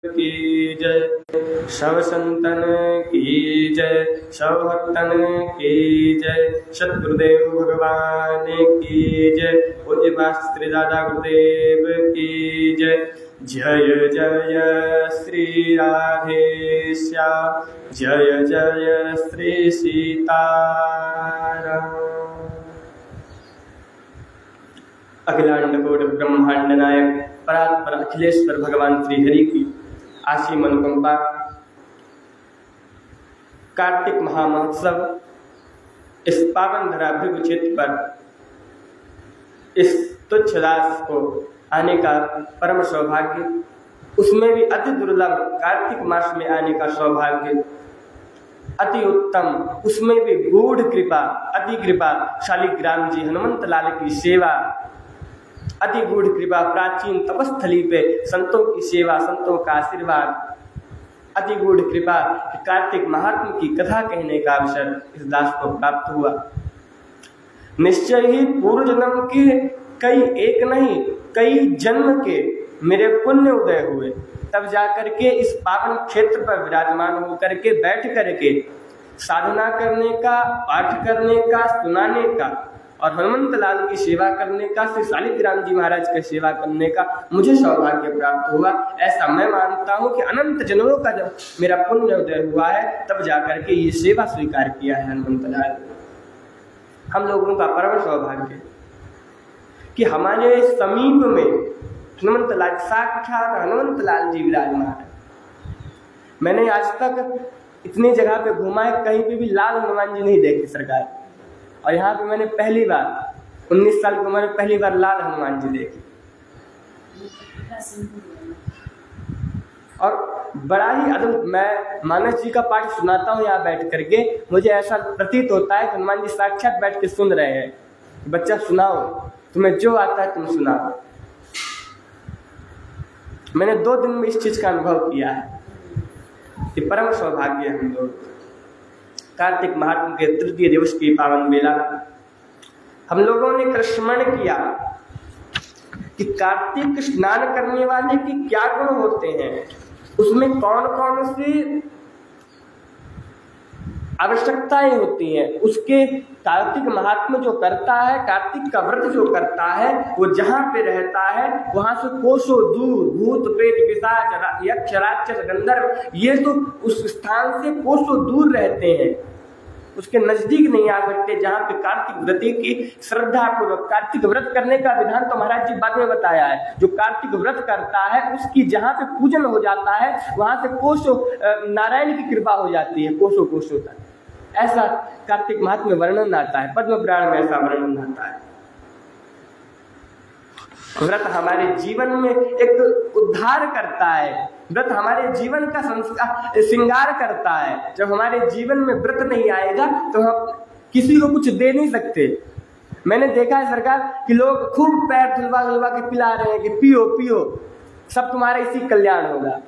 की जय, शव संतन की जय, शव भक्तन की जय, सतगुरुदेव भगवान की जय, पूज्य शास्त्री दादा गुरुदेव की जय। जय जय श्री राधेश्याम, जय जय श्री सीताराम। अखिलांड कोटि ब्रह्मांड नायक परात्पर अखिलेश्वर भगवान श्री हरि की आशीम अनुकंपा। कार्तिक महामहोत्सव इस पावन धरा भृगु क्षेत्र पर इस तुच्छ दास को आने का परम सौभाग्य, उसमें भी अति दुर्लभ कार्तिक मास में आने का सौभाग्य, अति उत्तम, उसमें भी गूढ़ कृपा, अति कृपा शालिग्राम जी हनुमंत लाल की सेवा, अति गूढ़ कृपा प्राचीन तपस्थली पे संतों की सेवा, संतों का आशीर्वाद, अति गूढ़ कृपा कार्तिक महात्म की कथा कहने का अवसर इस दास को प्राप्त हुआ। निश्चय ही पूर्व जन्म के कई एक नहीं कई जन्म के मेरे पुण्य उदय हुए, तब जाकर के इस पावन क्षेत्र पर विराजमान होकर के बैठ करके साधना करने का, पाठ करने का, सुनाने का और हनुमंत लाल की सेवा करने का, श्री शालिग्राम जी महाराज की सेवा करने का मुझे सौभाग्य प्राप्त हुआ। ऐसा मैं मानता हूँ कि अनंत जन्मों का जब मेरा पुण्य उदय हुआ है तब जाकर के ये सेवा स्वीकार किया है हनुमंत लाल। हम लोगों का परम सौभाग्य कि हमारे समीप में हनुमंत लाल, साक्षात हनुमंत लाल जी विराजमान है। मैंने आज तक इतनी जगह पे घूमा है, कहीं पे भी लाल हनुमान जी नहीं देखे सरकार, और यहाँ पे मैंने पहली बार 19 साल की उम्र में पहली बार लाल हनुमान जी देखे। और बड़ा ही अद्भुत, मैं मानस जी का पाठ सुनाता हूँ यहाँ बैठ करके, मुझे ऐसा प्रतीत होता है कि हनुमान जी साक्षात बैठ के सुन रहे हैं। बच्चा सुनाओ, तुम्हें जो आता है तुम सुनाओ। मैंने 2 दिन में इस चीज का अनुभव किया है कि परम सौभाग्य हम लोग। कार्तिक महात्म के तृतीय दिवस की पावन बेला हम लोगों ने कृष्ण किया कि कार्तिक स्नान करने वाले के क्या गुण होते हैं, उसमें कौन कौन सी आवश्यकताएं होती हैं। उसके कार्तिक महात्मा जो करता है, कार्तिक का व्रत जो करता है, वो जहाँ पे रहता है वहां से कोसों दूर भूत प्रेत पिशाच यक्ष राक्षस गंधर्व ये तो उस स्थान से कोसों दूर रहते हैं, उसके नजदीक नहीं आ सकते। जहाँ पे कार्तिक व्रती की श्रद्धा पूर्वक, कार्तिक व्रत करने का विधान तो महाराज जी बाद में बताया है, जो कार्तिक व्रत करता है उसकी जहाँ पे पूजन हो जाता है वहां से कोसों नारायण की कृपा हो जाती है, कोसों कोसों तक। ऐसा कार्तिक महात्म्य में वर्णन आता है, पद्म पुराण में ऐसा वर्णन आता है। व्रत हमारे जीवन में एक उद्धार करता है, व्रत हमारे जीवन का संस्कार श्रृंगार करता है। जब हमारे जीवन में व्रत नहीं आएगा तो हम किसी को कुछ दे नहीं सकते। मैंने देखा है सरकार कि लोग खूब पैर धुलवा धुलवा के पिला रहे हैं कि पियो पियो, सब तुम्हारा इसी कल्याण होगा।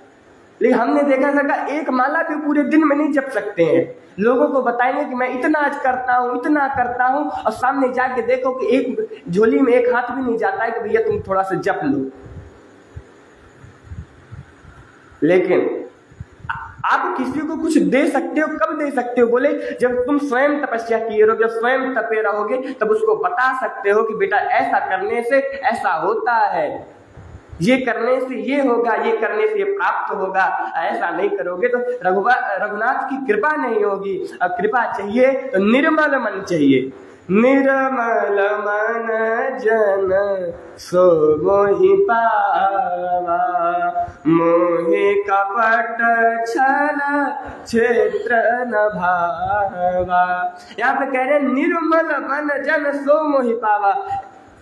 लेकिन हमने देखा सरकार एक माला भी पूरे दिन में नहीं जप सकते हैं। लोगों को बताएंगे कि मैं इतना आज करता हूँ, इतना करता हूँ, और सामने जाके देखो कि एक झोली में एक हाथ भी नहीं जाता है कि भैया तुम थोड़ा सा जप लो। लेकिन आप किसी को कुछ दे सकते हो, कब दे सकते हो? बोले जब तुम स्वयं तपस्या किए रहो, जब स्वयं तपे रहोगे तब उसको बता सकते हो कि बेटा ऐसा करने से ऐसा होता है, ये करने से ये होगा, ये करने से ये प्राप्त होगा। ऐसा नहीं करोगे तो रघुनाथ की कृपा नहीं होगी। और कृपा चाहिए तो निर्मल मन चाहिए। निर्मल मन जन सो मोहि पावा, मोहि कपट छल क्षेत्र न भावा। यहाँ पे कह रहे निर्मल मन जन सो मोहि पावा।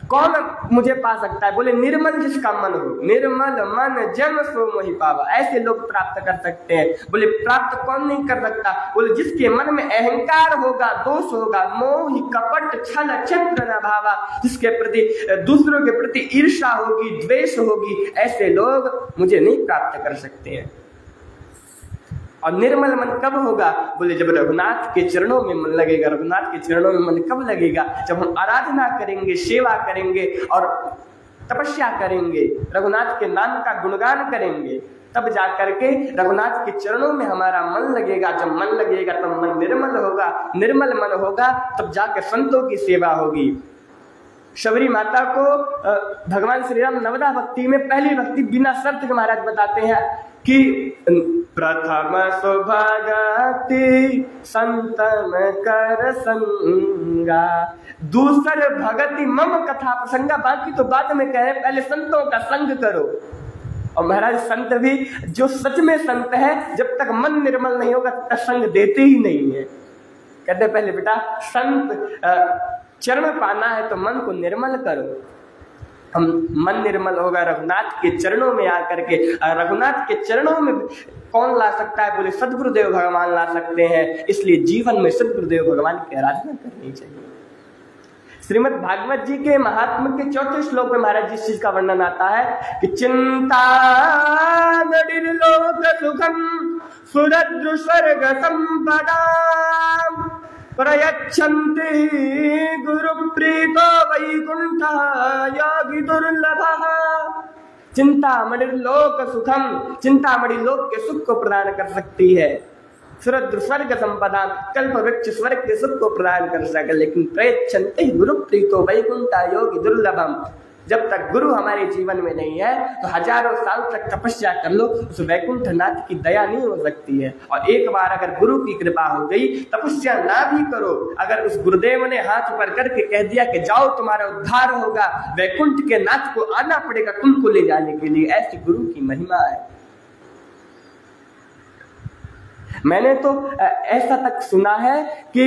कौन मुझे पा सकता है? बोले निर्मल जिसका मन हो, निर्मल मन जन सो मोहि पावा, ऐसे लोग प्राप्त कर सकते हैं। बोले प्राप्त कौन नहीं कर सकता? बोले जिसके मन में अहंकार होगा, दोष होगा, मोह कपट छल क्षेत्र न भावा, जिसके प्रति दूसरों के प्रति ईर्ष्या होगी, द्वेष होगी, ऐसे लोग मुझे नहीं प्राप्त कर सकते हैं। और निर्मल मन कब होगा? बोले जब रघुनाथ के चरणों में मन लगेगा। रघुनाथ के चरणों में मन कब लगेगा? जब हम आराधना करेंगे, सेवा करेंगे और तपस्या करेंगे, रघुनाथ के नाम का गुणगान करेंगे, तब जा करके रघुनाथ के चरणों में हमारा मन लगेगा। जब मन लगेगा तब मन निर्मल होगा, निर्मल मन होगा तब जाकर संतों की सेवा होगी। शबरी माता को भगवान श्री राम नवदा भक्ति में पहली भक्ति बिना शर्त के महाराज बताते हैं कि प्रथम सुभगति संतन कर संगा, दूसर भगति मम कथा प्रसंगा। बाकी तो बाद में कहे, पहले संतों का संग करो। और महाराज संत भी जो सच में संत है, जब तक मन निर्मल नहीं होगा तब तक संग देते ही नहीं है। कहते पहले बेटा संत चरण पाना है तो मन को निर्मल करो। हम मन निर्मल होगा रघुनाथ के चरणों में आकर के। रघुनाथ के चरणों में कौन ला सकता है? बोले सदगुरुदेव भगवान ला सकते हैं। इसलिए जीवन में सदगुरुदेव भगवान की आराधना करनी चाहिए। श्रीमद् भागवत जी के महात्म्य के 4थे श्लोक में महाराज जिस चीज का वर्णन आता है कि चिंता लोक सुखम सुरद्रु स्वर्ग संपदा प्रयच्छन्ति गुरु प्रीतो वैकुंठ योगी दुर्लभः। चिंतामणि लोक सुखम, चिंतामणि लोक के सुख को प्रदान कर सकती है। सुरद्रु स्वर्ग संपदा, कल्प वृक्ष स्वर्ग के सुख को प्रदान कर सके। लेकिन प्रयच्छन्ति गुरु प्रीतो वैकुंठ योगी दुर्लभम, जब तक गुरु हमारे जीवन में नहीं है तो हजारों साल तक तपस्या कर लो, उस वैकुंठ नाथ की दया नहीं हो सकती है। और एक बार अगर गुरु की कृपा हो गई, तपस्या ना भी करो, अगर उस गुरुदेव ने हाथ ऊपर करके कह दिया कि जाओ तुम्हारा उद्धार होगा, वैकुंठ के नाथ को आना पड़ेगा तुमको ले जाने के लिए, ऐसी गुरु की महिमा है। मैंने तो ऐसा तक सुना है कि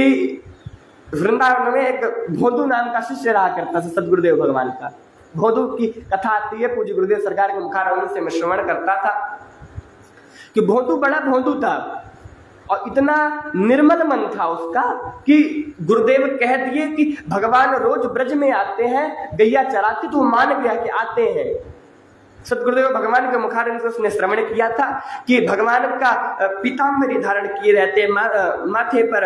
वृंदावन में एक भोदू नाम का शिष्य रहा करता था सदगुरुदेव भगवान का। भोदू की कथा आती है, पूज्य गुरुदेव सरकार के मुखारविंद से मैं श्रवण करता था कि भोदू बड़ा भोदू था और इतना निर्मल मन था उसका कि गुरुदेव कह दिए कि भगवान रोज ब्रज में आते हैं गैया चराते, तो मान गया कि आते हैं। सदगुरुदेव भगवान के मुखारविंद से उसने श्रवण किया था कि भगवान का पीताम्बरी धारण किए रहते, माथे पर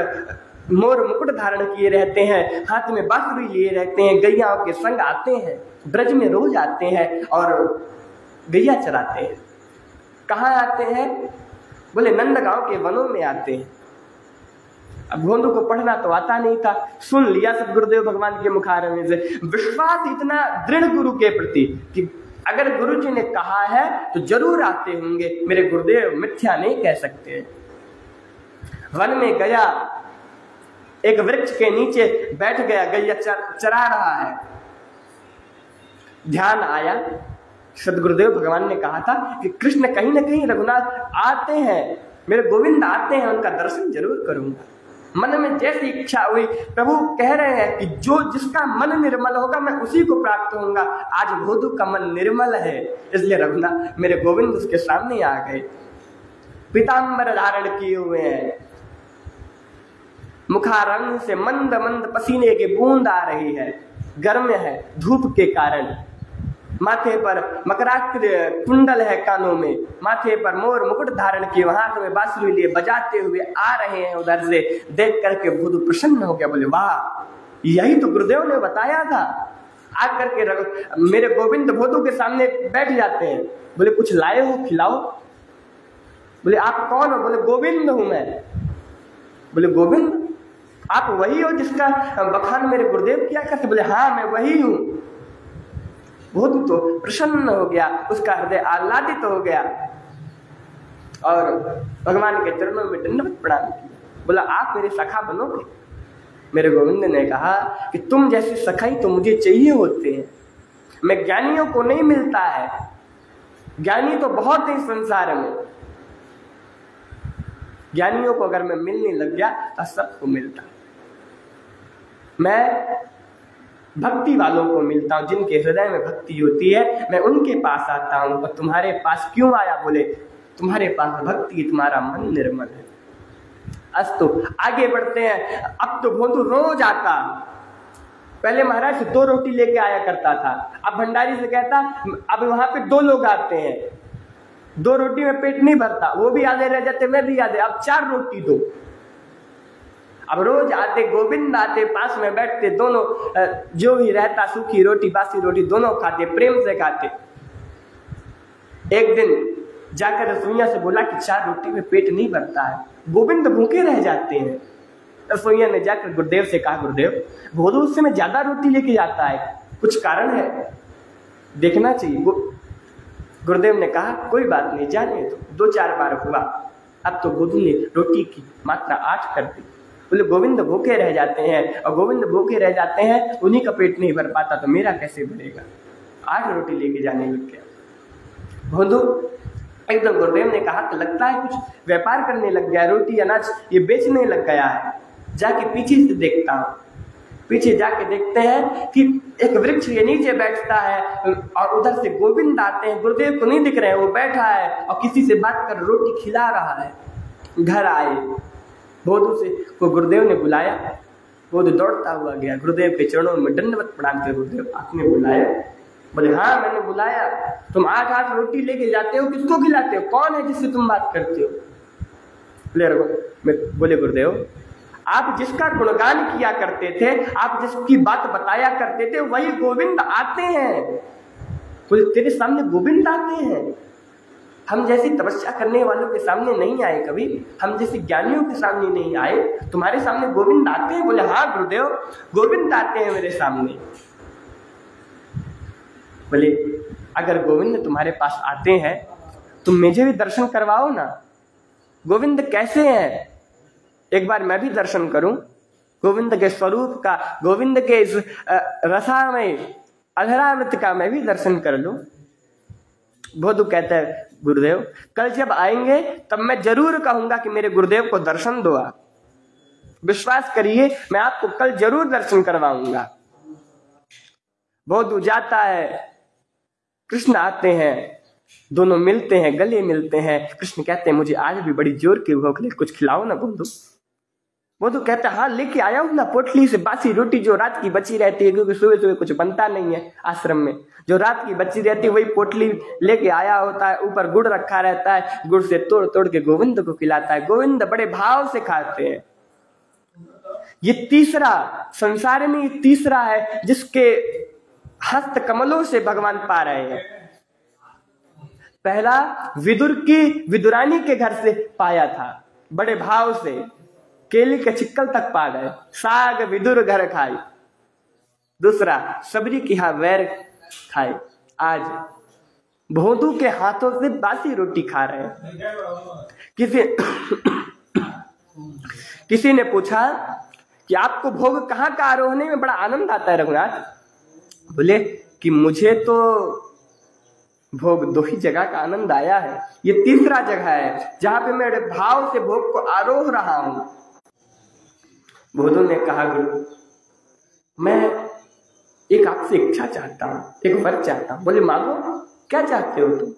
मोर मुकुट धारण किए रहते हैं, हाथ में बांसुरी लिए रहते हैं, गैयाओं के संग आते हैं, ब्रज में रोज आते हैं और गैया चराते हैं। कहाँ आते हैं? बोले नंदगांव के वनों में आते हैं। अब भोंदू को पढ़ना तो आता नहीं था, सुन लिया सदगुरुदेव भगवान के मुखारविंद से। विश्वास इतना दृढ़ गुरु के प्रति कि अगर गुरु जी ने कहा है तो जरूर आते होंगे, मेरे गुरुदेव मिथ्या नहीं कह सकते। वन में गया, एक वृक्ष के नीचे बैठ गया, गैया चरा रहा है। ध्यान आया, सदगुरुदेव भगवान ने कहा था कि कृष्ण कहीं ना कहीं रघुनाथ आते हैं, मेरे गोविंद आते हैं, उनका दर्शन जरूर करूंगा। मन में जैसी इच्छा हुई, प्रभु कह रहे हैं कि जो जिसका मन निर्मल होगा मैं उसी को प्राप्त होऊंगा। आज भोदू का मन निर्मल है, इसलिए रघुनाथ मेरे गोविंद उसके सामने आ गए। पीताम्बर धारण किए हुए हैं, मुखारविंद से मंद मंद पसीने की बूंद आ रही है, गर्म है धूप के कारण। माथे पर मकराकृ कुंडल है, कानों में, माथे पर मोर मुकुट धारण किए, हाथ में बांसुरी लिए बजाते हुए आ रहे हैं। उधर से देख करके भोदू प्रसन्न हो गया, बोले वाह, यही तो गुरुदेव ने बताया था। आकर के मेरे गोविंद भोदू के सामने बैठ जाते हैं। बोले कुछ लाए हो, खिलाओ। बोले आप कौन हो? बोले गोविंद हूं मैं। बोले गोविंद, आप वही हो जिसका बखान मेरे गुरुदेव किया करते? बोले हाँ मैं वही हूं। भोदू तो प्रसन्न हो गया, उसका हृदय आह्लादित हो गया और भगवान के चरणों में दंडवत प्रणाम किया। बोला आप मेरे सखा बनोगे? मेरे गोविंद ने कहा कि तुम जैसे सखाई तो मुझे चाहिए होते हैं, मैं ज्ञानियों को नहीं मिलता है, ज्ञानी तो बहुत ही संसार में, ज्ञानियों को अगर मैं मिलने लग गया तो सबको मिलता। मैं भक्ति वालों को मिलता हूं, जिनके हृदय में भक्ति होती है, मैं उनके पास आता हूं। और तुम्हारे पास क्यों आया? बोले तुम्हारे पास भक्ति, तुम्हारा मन निर्मल है। अस्तु आगे बढ़ते हैं। अब तो भोंदू रोज आता, पहले महाराज से 2 रोटी लेके आया करता था, अब भंडारी से कहता अब वहां पे 2 लोग आते हैं, 2 रोटी में पेट नहीं भरता, वो भी आधे रह जाते, मैं भी आधे, अब 4 रोटी दो। अब रोज आते, गोविंद आते, पास में बैठते, दोनों जो भी रहता सूखी रोटी बासी रोटी दोनों खाते, प्रेम से खाते। एक दिन जाकर रसोइया से बोला कि 4 रोटी में पेट नहीं भरता है, गोविंद भूखे रह जाते हैं। रसोइया ने जाकर गुरुदेव से कहा, गुरुदेव भोदू उससे में ज्यादा रोटी लेके जाता है, कुछ कारण है, देखना चाहिए। गुरुदेव ने कहा कोई बात नहीं, जाने दो। 2-4 बार हुआ, अब तो गोदू ने रोटी की मात्रा 8 कर दी। बोले गोविंद भूखे रह जाते हैं, और गोविंद भूखे रह जाते हैं, उन्हीं का पेट नहीं भर पाता तो मेरा कैसे भरेगा। 8 रोटी लेके जाने लग गया। भोदू एकदम गुरुदेव ने कहा कि लगता है कुछ व्यापार करने लग गया, रोटी अनाज ये बेचने लग गया है, जाके पीछे से देखता हूँ। पीछे जाके देखते हैं कि एक वृक्ष के नीचे बैठता है, और उधर से गोविंद आते हैं, गुरुदेव को नहीं दिख रहे हैं, वो बैठा है और किसी से बात कर रोटी खिला रहा है। घर आए, भोदू से को गुरुदेव ने बुलाया, भोदू दौड़ता हुआ गया, गुरुदेव के चरणों में दंडवत प्रणाम कर, गुरुदेव आपने बुलाया? बोले हाँ मैंने बुलाया। तुम 8-8 रोटी लेके जाते हो, किसको खिलाते हो, कौन है जिससे तुम बात करते हो? बोले गुरुदेव आप जिसका गुणगान किया करते थे, आप जिसकी बात बताया करते थे, वही गोविंद आते हैं। बोले तेरे सामने गोविंद आते हैं? हम जैसी तपस्या करने वालों के सामने नहीं आए कभी, हम जैसे ज्ञानियों के सामने नहीं आए, तुम्हारे सामने गोविंद आते हैं? बोले हाँ गुरुदेव गोविंद आते हैं मेरे सामने। बोले अगर गोविंद तुम्हारे पास आते हैं तुम मुझे भी दर्शन करवाओ ना, गोविंद कैसे हैं, एक बार मैं भी दर्शन करूं गोविंद के स्वरूप का, गोविंद के इस रसामय अधरामृत का मैं भी दर्शन कर लूं। भोदू कहता है गुरुदेव कल जब आएंगे तब मैं जरूर कहूंगा कि मेरे गुरुदेव को दर्शन दो आप, विश्वास करिए मैं आपको कल जरूर दर्शन करवाऊंगा। भोदू जाता है, कृष्ण आते हैं, दोनों मिलते हैं, गले मिलते हैं। कृष्ण कहते हैं मुझे आज भी बड़ी जोर की भूख लगी, कुछ खिलाओ ना भोदू। भोदू कहता है हाँ लेके आया हूं ना, पोटली से बासी रोटी जो रात की बची रहती है, क्योंकि सुबह सुबह कुछ बनता नहीं है आश्रम में, जो रात की बची रहती है वही पोटली लेके आया होता है, ऊपर गुड़ रखा रहता है, गुड़ से तोड़ तोड़ के गोविंद को खिलाता है। गोविंद बड़े भाव से खाते हैं। ये तीसरा संसार में, ये तीसरा है जिसके हस्त कमलों से भगवान पा रहे हैं। पहला विदुर की विदुरानी के घर से पाया था, बड़े भाव से, केले के चिक्कल तक पा गए, साग विदुर घर खाई। दूसरा सबरी की यहाँ वैर खाए, आज भोदू के हाथों से बासी रोटी खा रहे हैं। किसी ने पूछा कि आपको भोग कहाँ का आरोहने में बड़ा आनंद आता है रघुनाथ? बोले कि मुझे तो भोग 2 ही जगह का आनंद आया है, ये तीसरा जगह है जहां पे मैं भाव से भोग को आरोह रहा हूं। भोदू ने कहा गुरु मैं एक आपसे इच्छा चाहता हूं, एक वर चाहता हूं। बोले मांगो, क्या चाहते हो तुम?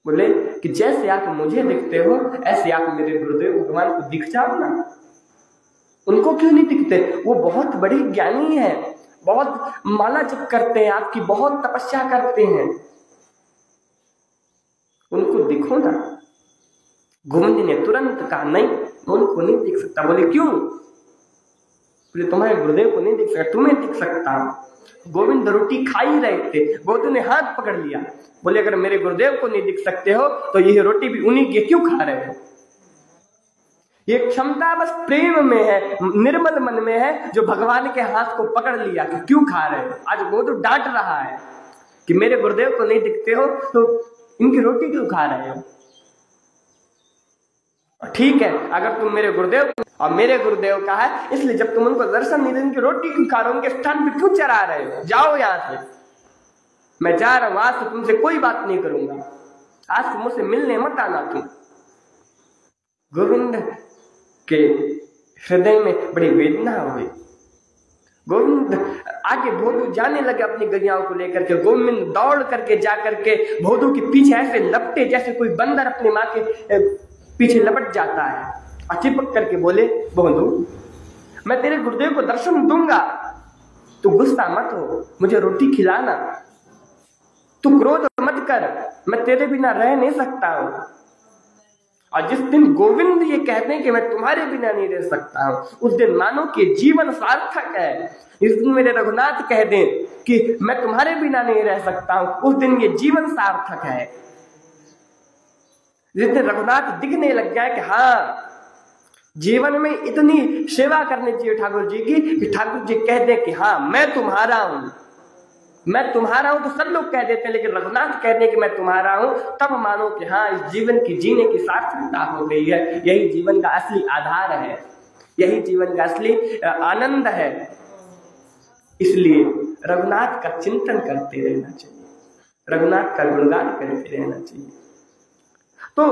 बोले कि जैसे आप मुझे दिखते हो ऐसे आप मेरे गुरुदेव भगवान को दिख जाओ ना। उनको क्यों नहीं दिखते? वो बहुत बड़े ज्ञानी है, बहुत माला जप करते हैं, आपकी बहुत तपस्या करते हैं, उनको दिखो ना। गोविंद ने तुरंत कहा नहीं उनको नहीं दिख सकता। बोले क्यों? बोले तुम्हारे गुरुदेव को नहीं दिख सकता, तुम्हें दिख सकता। गोविंद रोटी खा ही रहे थे, गोविंद ने हाथ पकड़ लिया। बोले अगर मेरे गुरुदेव को नहीं दिख सकते हो तो ये रोटी भी उन्हीं की क्यों खा रहे हो? ये क्षमता बस प्रेम में है, निर्मल मन में है, जो भगवान के हाथ को पकड़ लिया कि क्यों खा रहे हो। आज वो तो डांट रहा है कि मेरे गुरुदेव को नहीं दिखते हो तो इनकी रोटी क्यों खा रहे हो। ठीक है अगर तुम मेरे गुरुदेव और मेरे गुरुदेव का है, इसलिए जब तुम उनको दर्शन नहीं देंगे रोटी क्यों खा रहे हो, उनके स्थान पे क्यों चरा रहे हो? जाओ यहां से, मैं जा रहा हूं, आज से तुमसे कोई बात नहीं करूंगा, आज से मुझसे मिलने मत आना तुम। गोविंद के हृदय में बड़ी वेदना हुई। गोविंद आगे भोदू जाने लगे अपनी गरियाओं को लेकर के। गोविंद दौड़ करके जा करके भोदू के पीछे ऐसे लपटे जैसे कोई बंदर अपने माँ के पीछे लपट जाता है और चिपक करके बोले भोदू मैं तेरे गुरुदेव को दर्शन दूंगा, तू गुस्सा मत हो, मुझे रोटी खिलाना, तू क्रोध मत कर, मैं तेरे बिना रह नहीं सकता हूं। और जिस दिन गोविंद ये कहते हैं कि मैं तुम्हारे बिना नहीं रह सकता हूं, उस दिन मानो कि जीवन सार्थक है। इस दिन मेरे रघुनाथ कह दें कि मैं तुम्हारे बिना नहीं रह सकता हूं, उस दिन ये जीवन सार्थक है। जिसने रघुनाथ दिखने लग गया कि हाँ जीवन में इतनी सेवा करनी चाहिए ठाकुर जी की कि ठाकुर जी कह दे कि हाँ मैं तुम्हारा हूं, मैं तुम्हारा हूं। तो सब लोग कह देते हैं, लेकिन रघुनाथ कह दे कि मैं तुम्हारा हूं, तब मानो कि हाँ इस जीवन की जीने की सार्थकता हो गई है। यही जीवन का असली आधार है, यही जीवन का असली आनंद है। इसलिए रघुनाथ का चिंतन करते रहना चाहिए, रघुनाथ का गुणगान करते रहना चाहिए। तो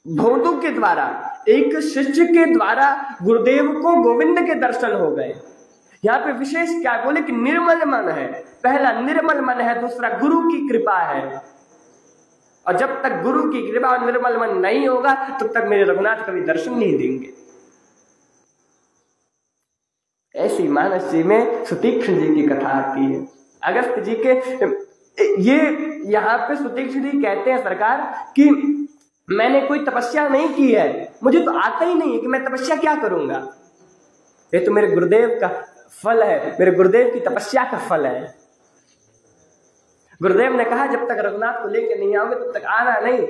भौतों के द्वारा, एक शिष्य के द्वारा गुरुदेव को गोविंद के दर्शन हो गए। यहाँ पे विशेष क्या बोले कि निर्मल मन है, पहला निर्मल मन है, दूसरा गुरु की कृपा है। और जब तक गुरु की कृपा और निर्मल मन नहीं होगा तब तक मेरे रघुनाथ कभी दर्शन नहीं देंगे। ऐसी मानस जी में सुतीक्ष्ण जी की कथा आती है। अगस्त जी के ये यहाँ पे सुतीक्ष्ण जी कहते हैं सरकार कि मैंने कोई तपस्या नहीं की है, मुझे तो आता ही नहीं है कि मैं तपस्या क्या करूंगा, ये तो मेरे गुरुदेव का फल है, मेरे गुरुदेव की तपस्या का फल है। गुरुदेव ने कहा जब तक रघुनाथ को लेकर नहीं आओगे तब तक आना नहीं।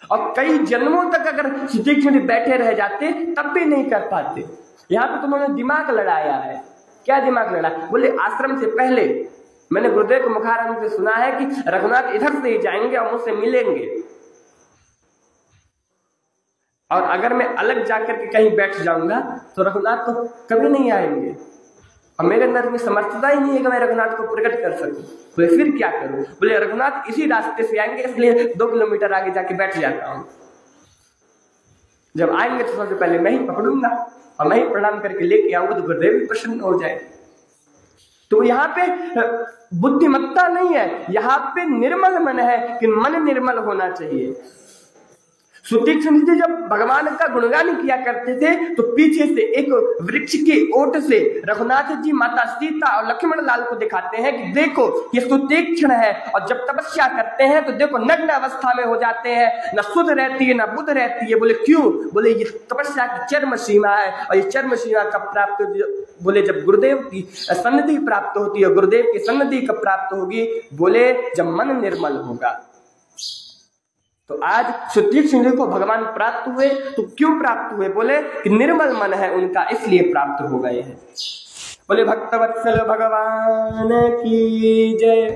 और कई जन्मों तक अगर सुतीक्ष्ण जी बैठे रह जाते तब भी नहीं कर पाते। यहाँ पे तुमने दिमाग लड़ाया है। क्या दिमाग लड़ा? बोले आश्रम से पहले मैंने गुरुदेव को मुखारंभ से सुना है कि रघुनाथ इधर से ही जाएंगे और मुझसे मिलेंगे, और अगर मैं अलग जाकर के कहीं बैठ जाऊंगा तो रघुनाथ तो कभी नहीं आएंगे, और मेरे अंदर में समर्थता ही नहीं है कि मैं रघुनाथ को प्रकट कर सकूं। बोले फिर क्या करूं? बोले रघुनाथ इसी रास्ते से आएंगे, इसलिए 2 किलोमीटर आगे जाके बैठ जाता हूं। जब आएंगे तो सबसे पहले मैं ही पकड़ूंगा और मैं ही प्रणाम करके लेके आऊंगा, तो गुरुदेव भी प्रसन्न हो जाए। तो यहाँ पे बुद्धिमत्ता नहीं है, यहाँ पे निर्मल मन है कि मन निर्मल होना चाहिए। सुतीक्ष्ण जी जब भगवान का गुणगान किया करते थे तो पीछे से एक वृक्ष की ओट से रघुनाथ जी माता सीता और लक्ष्मण लाल को दिखाते हैं कि देखो ये सुतीक्ष्ण है, और जब तपस्या करते हैं तो देखो नग्न अवस्था में हो जाते हैं, न सुध रहती है न बुध रहती है। बोले क्यों? बोले ये तपस्या की चरम सीमा है, और ये चरम सीमा कब प्राप्त? बोले जब गुरुदेव की सन्निधि प्राप्त होती है, गुरुदेव की सन्निधि कब प्राप्त होगी? बोले जब मन निर्मल होगा। तो आज सुतीक्ष्ण जी को भगवान प्राप्त हुए, तो क्यों प्राप्त हुए? बोले कि निर्मल मन है उनका, इसलिए प्राप्त हो गए हैं। बोले भक्तवत्सल भगवान की जय।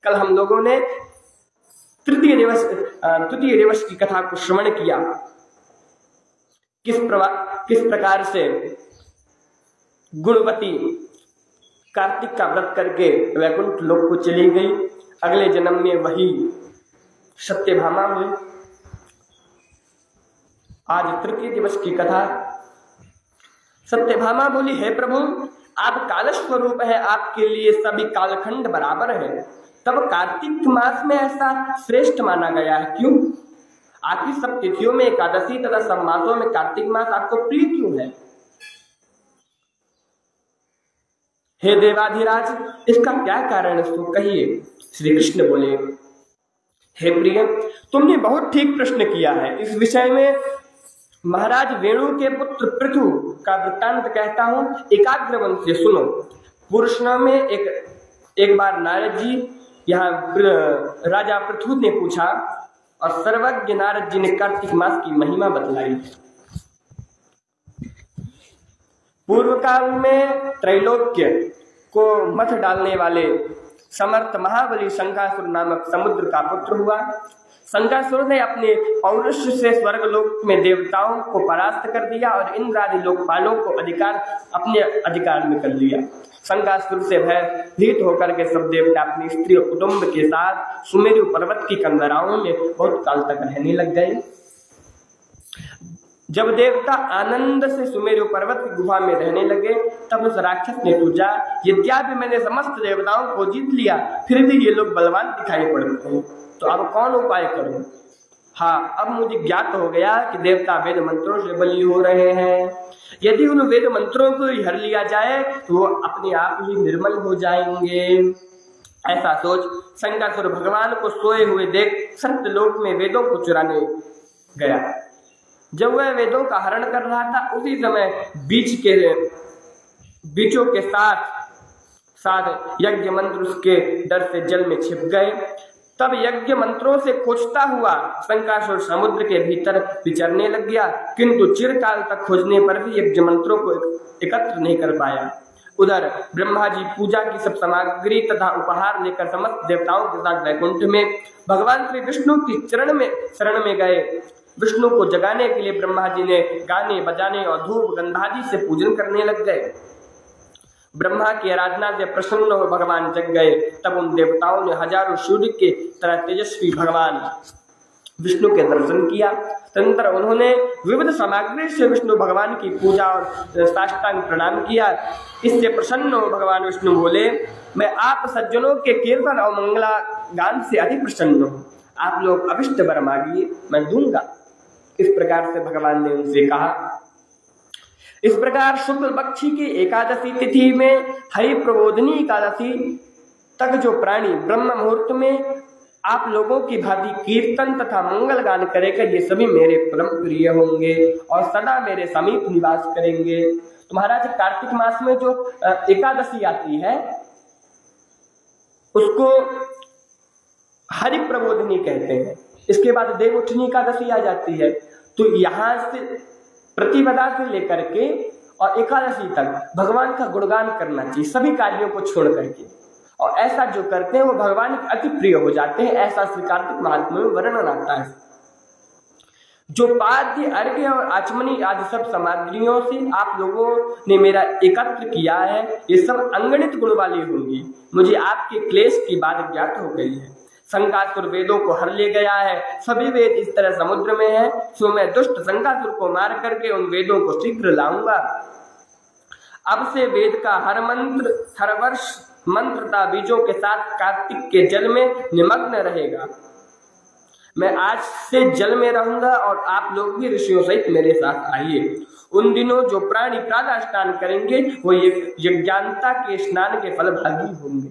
कल हम लोगों ने तृतीय दिवस की कथा को श्रवण किया। किस प्रकार से गुणवती कार्तिक का व्रत करके वैकुंठ लोक को चली गई, अगले जन्म में वही सत्यभामा हुई। आज तृतीय दिवस की कथा। सत्यभामा बोली हे प्रभु आप काल स्वरूप है, आपके लिए सभी कालखंड बराबर है, तब कार्तिक मास में ऐसा श्रेष्ठ माना गया है क्यों? आपकी सब तिथियों में एकादशी तथा सब मासों में कार्तिक मास आपको प्रिय क्यों है? हे देवाधिराज इसका क्या कारण है, इसको कहिए। श्री कृष्ण बोले हे प्रिय तुमने बहुत ठीक प्रश्न किया है। इस विषय में महाराज वेणु के पुत्र पृथु का वृत्तांत कहता हूं, एकाग्र मन से सुनो। पुरुषना में एक बार नारद जी यहाँ राजा पृथु ने पूछा, और सर्वज्ञ नारद जी ने कार्तिक मास की महिमा बतलाई। पूर्व काल में त्रैलोक्य को मथ डालने वाले समर्थ महाबली शंकासुर नामक समुद्र का पुत्र हुआ। शंकासुर ने अपने पौरुष से स्वर्गलोक में देवताओं को परास्त कर दिया और इंद्र आदि लोकपालों को अपने अधिकार में कर लिया। शंकासुर से भयभीत होकर के सब देवता अपनी स्त्री और कुटुंब के साथ सुमेरु पर्वत की कंदराओं में बहुत काल तक रहने लग गए। जब देवता आनंद से सुमेरु पर्वत की गुफा में रहने लगे, तब उस राक्षस ने सोचा यद्यपि मैंने समस्त देवताओं को जीत लिया फिर भी ये लोग बलवान दिखाई पड़ते हैं, तो अब कौन उपाय करूं? हाँ, अब मुझे ज्ञात हो गया कि देवता वेद मंत्रों से बली हो रहे हैं। यदि उन वेद मंत्रों को हर लिया जाए तो वो अपने आप ही निर्मल हो जाएंगे। ऐसा सोच शंकासुर भगवान को सोए हुए देख सत्यलोक में वेदों को चुराने गया। जब वह वेदों का हरण कर रहा था उसी समय बीचों के साथ यज्ञ मंत्र उसके डर से जल में छिप गए। तब यज्ञ मंत्रों से खोजता हुआ शंकासुर समुद्र के भीतर विचरने लग गया, किंतु चिरकाल तक खोजने पर भी यज्ञ मंत्रों को एकत्र नहीं कर पाया। उधर ब्रह्मा जी पूजा की सब सामग्री तथा उपहार लेकर समस्त देवताओं के साथ वैकुंठ में भगवान श्री विष्णु की शरण में गए। विष्णु को जगाने के लिए ब्रह्मा जी ने गाने बजाने और धूप गंधादि से पूजन करने लग गए। ब्रह्मा की आराधना से प्रसन्न हो भगवान जग गए। तब उन देवताओं ने हजारों सूर्य के तरह तेजस्वी भगवान विष्णु के दर्शन किया। तदनंतर उन्होंने विविध सामग्री से विष्णु भगवान की पूजा और साष्टांग प्रणाम किया। इससे प्रसन्न हो भगवान विष्णु बोले, मैं आप सज्जनों के कीर्तन और मंगला गान से अति प्रसन्न हूँ। आप लोग अभिष्ट वर मांगिए, मैं दूंगा। इस प्रकार से भगवान ने उनसे कहा। इस प्रकार शुक्ल पक्षी की एकादशी तिथि में हरि प्रबोधनी एकादशी तक जो प्राणी ब्रह्म मुहूर्त में आप लोगों की भांति कीर्तन तथा मंगल गान करेगा, ये सभी मेरे परम प्रिय होंगे और सदा मेरे समीप निवास करेंगे। तो महाराज कार्तिक मास में जो एकादशी आती है उसको हरि प्रबोधनी कहते हैं। इसके बाद देवउठनी एकादशी आ जाती है। तो यहाँ से प्रतिपदा से लेकर के और एकादशी तक भगवान का गुणगान करना चाहिए सभी कार्यों को छोड़ करके, और ऐसा जो करते हैं वो भगवान के अति प्रिय हो जाते हैं। ऐसा श्री कार्तिक महात्म्य में वर्णन आता है। जो पाद्य अर्घ्य और आचमनी आदि सब सामग्रियों से आप लोगों ने मेरा एकत्र किया है, ये सब अंगणित गुण वाली होंगी। मुझे आपके क्लेश की बात ज्ञात हो गई है। शंकासुर वेदों को हर ले गया है। सभी वेद इस तरह समुद्र में है, सो मैं दुष्ट शंकासुर को मार करके उन वेदों को शीघ्र लाऊंगा। अब से वेद का हर मंत्र हर वर्ष मंत्रता बीजों के साथ कार्तिक के जल में निमग्न रहेगा। मैं आज से जल में रहूंगा और आप लोग भी ऋषियों सहित मेरे साथ आइए। उन दिनों जो प्राणी प्रातः स्नान करेंगे वो यज्ञांता के स्नान के फल भागी होंगे।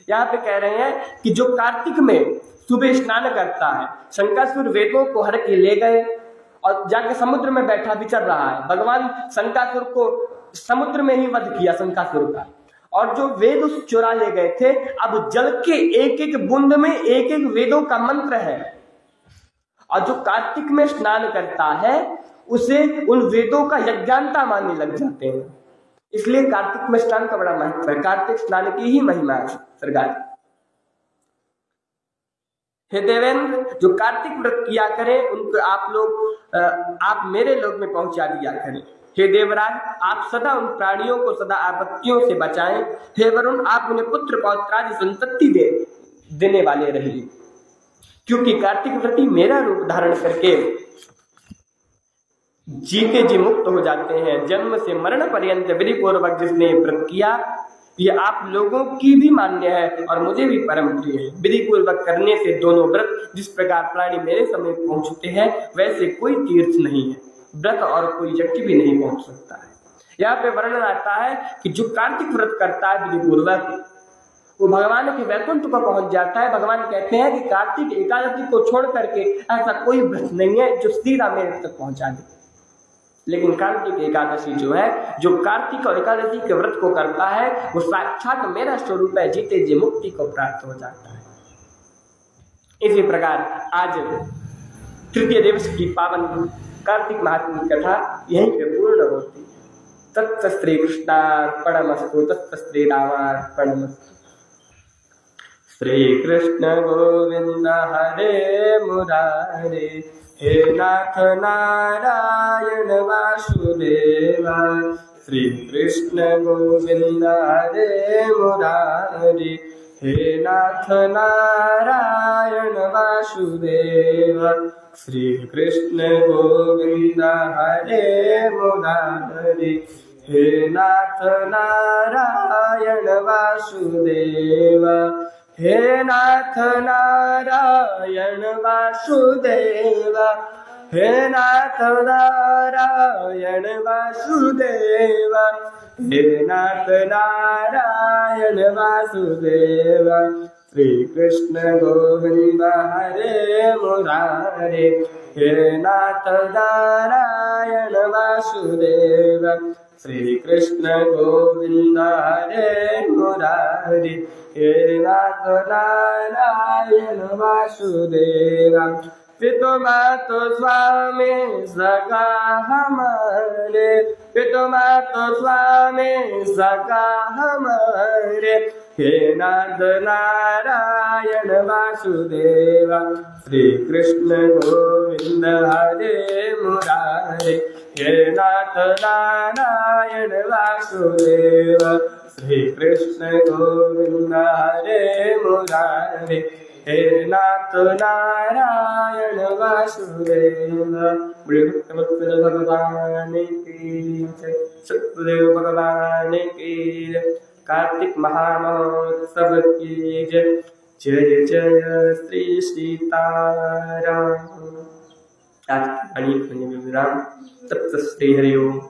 यहाँ पे कह रहे हैं कि जो कार्तिक में सुबह स्नान करता है, शंकासुर वेदों को हर के ले गए और जाके समुद्र में बैठा विचर रहा है। भगवान शंकासुर को समुद्र में ही वध किया शंकासुर का, और जो वेद उस चुरा ले गए थे, अब जल के एक एक बूंद में एक एक वेदों का मंत्र है। और जो कार्तिक में स्नान करता है उसे उन वेदों का यज्ञांता मानने लग जाते हैं। इसलिए कार्तिक में स्नान का बड़ा महत्व है। कार्तिक स्नान की ही महिमा है सरकार। हे देवेंद्र, जो कार्तिक व्रत किया करें उनको आप मेरे लोक में पहुंचा दिया करें। हे देवराज, आप सदा उन प्राणियों को सदा आपत्तियों से बचाएं। हे वरुण, आप उन्हें पुत्र पौत्रादि संतति देने वाले रहिए, क्योंकि कार्तिक व्रती मेरा रूप धारण करके जीते जी मुक्त हो जाते हैं। जन्म से मरण पर्यंत विधि पूर्वक जिसने व्रत किया, ये आप लोगों की भी मान्य है और मुझे भी परम प्रिय है। विधि पूर्वक करने से दोनों व्रत जिस प्रकार प्राणी मेरे समीप पहुंचते हैं, वैसे कोई तीर्थ नहीं है, व्रत और कोई यज्ञ भी नहीं पहुंच सकता है। यहाँ पे वर्णन आता है कि जो कार्तिक व्रत करता है विधि पूर्वक, वो भगवान के वैकुंठ को पहुंच जाता है। भगवान कहते हैं कि कार्तिक एकादशी को छोड़ करके ऐसा कोई व्रत नहीं है जो सीधा मेरे तक पहुंचा दे। लेकिन कार्तिक एकादशी जो है, जो कार्तिक और एकादशी के व्रत को करता है, वो साक्षात मेरा स्वरूप है, जीते जी मुक्ति को प्राप्त हो जाता है। इसी प्रकार आज तृतीय दिवस की पावन कार्तिक महात्म्य कथा यहीं पे पूर्ण होती है। तत्त श्री कृष्णार्पणमस्तु, तत्त श्री रामार्पणमस्तु। श्री कृष्ण गोविंद हरे मुरारे, हे नाथ नारायण वासुदेवा। श्री कृष्ण गोविंद हरे मुरारे, हे नाथ नारायण वासुदेवा। श्री कृष्ण गोविंद हरे मुरारे, हे नाथ नारायण वासुदेवा। हे नाथ नारायण वासुदेवा, हे नाथ नारायण वासुदेवा, हे नाथ नारायण वासुदेवा। श्री कृष्ण गोविंद हरे मुरारे, हे नाथ नारायण वासुदेवा। श्री कृष्ण गोविंद हरे मुरारी, हे नाथ नारायण वासुदेव। पितु मातु स्वामी सखा हमारे, पितु मातु स्वामी सखा हमारे, हे नाथ नारायण वासुदेव। श्री कृष्ण गोविंद हरे मुरारे, हे नाथ नारायण वासुदेव। श्री कृष्ण गोविंद हरे मुरारे, हे नाथ नारायण वासुदेव। भक्त भगवान की जय, सतगुरुदेव भगवान की जय, कार्तिक महामहोत्सव की जय। जय जय श्री सीताराम। आज की वाणी विराम। तब तक श्री हरि ओम।